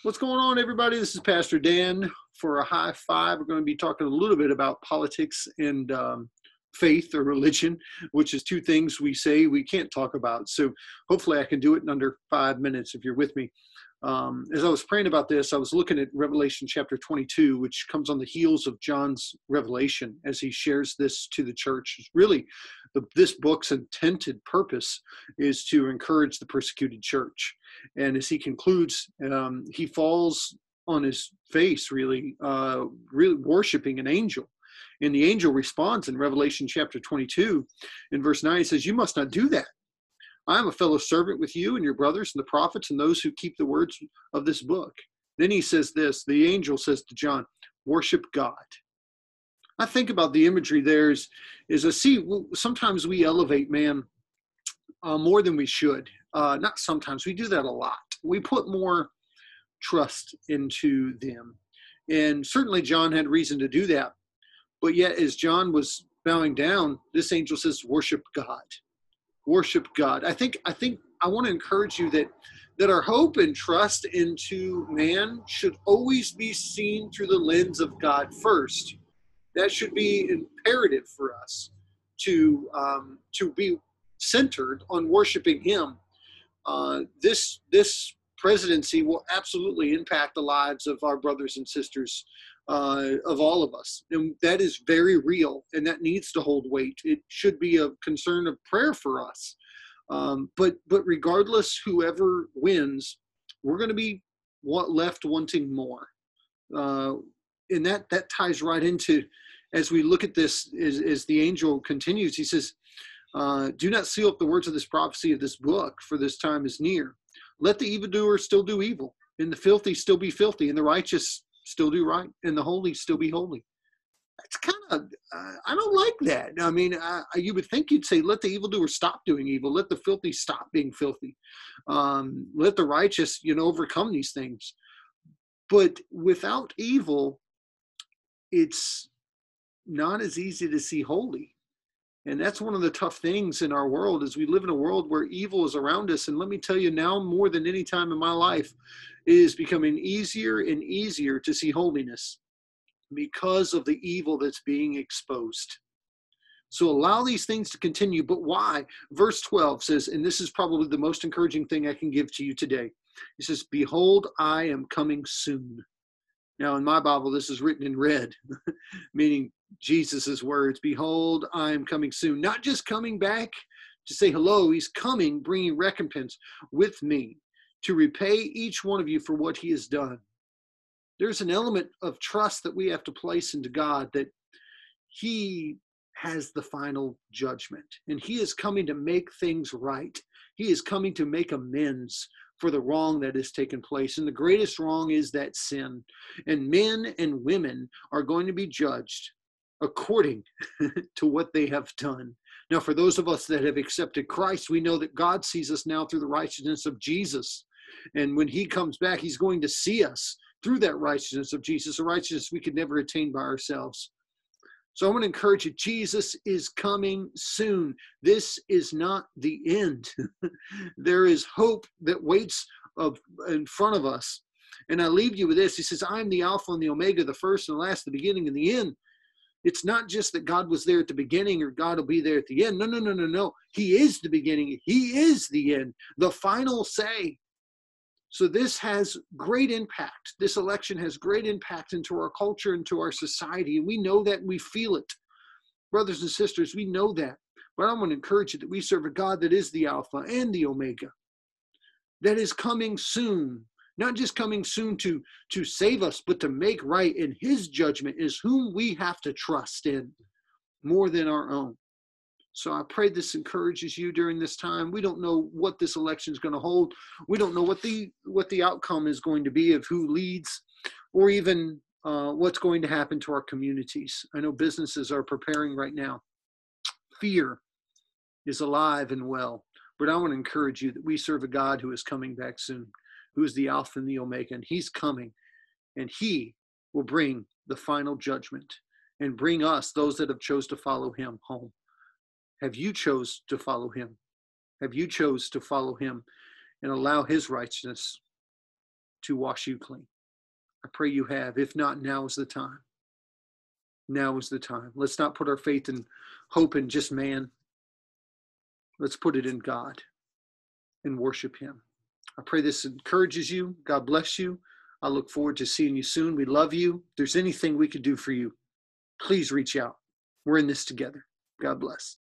What's going on, everybody? This is Pastor Dan for a high five. We're going to be talking a little bit about politics and faith or religion, which is two things we say we can't talk about. So hopefully I can do it in under 5 minutes if you're with me. As I was praying about this, I was looking at Revelation chapter 22, which comes on the heels of John's revelation as he shares this to the church. It's really, this book's intended purpose is to encourage the persecuted church. And as he concludes, he falls on his face, really worshiping an angel. And the angel responds in Revelation chapter 22, in verse 9, he says, "You must not do that. I am a fellow servant with you and your brothers and the prophets and those who keep the words of this book." Then he says this, the angel says to John, "Worship God." I think about the imagery there is I see sometimes we elevate man more than we should. Not sometimes, we do that a lot. We put more trust into them. And certainly John had reason to do that. But yet as John was bowing down, this angel says, "Worship God." Worship God. I think I want to encourage you that our hope and trust into man should always be seen through the lens of God first. That should be imperative for us to be centered on worshiping Him. This presidency will absolutely impact the lives of our brothers and sisters, of all of us. And that is very real, and that needs to hold weight. It should be a concern of prayer for us. But regardless, whoever wins, we're going to be left wanting more. And that ties right into, as we look at this, as the angel continues, he says, "Do not seal up the words of this prophecy of this book, for this time is near. Let the evildoer still do evil, and the filthy still be filthy, and the righteous still do right, and the holy still be holy." It's kind of, I don't like that. I mean, you would think you'd say, let the evildoer stop doing evil. Let the filthy stop being filthy. Let the righteous, overcome these things. But without evil, it's not as easy to see holy. And that's one of the tough things in our world, is we live in a world where evil is around us. And let me tell you, now more than any time in my life, it is becoming easier and easier to see holiness because of the evil that's being exposed. So allow these things to continue. But why? Verse 12 says, and this is probably the most encouraging thing I can give to you today. It says, "Behold, I am coming soon." Now in my Bible, this is written in red, meaning Jesus's words. Behold, I am coming soon. Not just coming back to say hello. He's coming, bringing recompense with me to repay each one of you for what he has done. There's an element of trust that we have to place into God, that he has the final judgment, and he is coming to make things right. He is coming to make amends for the wrong that has taken place. And the greatest wrong is that sin. And men and women are going to be judged according to what they have done. Now, for those of us that have accepted Christ, we know that God sees us now through the righteousness of Jesus. And when he comes back, he's going to see us through that righteousness of Jesus, a righteousness we could never attain by ourselves. So I want to encourage you, Jesus is coming soon. This is not the end. There is hope that waits in front of us. And I leave you with this. He says, "I am the Alpha and the Omega, the first and the last, the beginning and the end." It's not just that God was there at the beginning or God will be there at the end. No. He is the beginning. He is the end, the final say. So this has great impact. This election has great impact into our culture, into our society. And we know that, and we feel it. Brothers and sisters, we know that. But I want to encourage you that we serve a God that is the Alpha and the Omega, that is coming soon. Not just coming soon to save us, but to make right. And his judgment is whom we have to trust in more than our own. So I pray this encourages you during this time. We don't know what this election is going to hold. We don't know what the outcome is going to be of who leads, or even what's going to happen to our communities. I know businesses are preparing right now. Fear is alive and well. But I want to encourage you that we serve a God who is coming back soon, who is the Alpha and the Omega, and he's coming, and he will bring the final judgment and bring us, those that have chose to follow him, home. Have you chose to follow him? Have you chose to follow him and allow his righteousness to wash you clean. I pray you have. If not, now is the time. Now is the time. Let's not put our faith and hope in just man. Let's put it in God and worship him. I pray this encourages you. God bless you. I look forward to seeing you soon. We love you. If there's anything we could do for you, please reach out. We're in this together. God bless.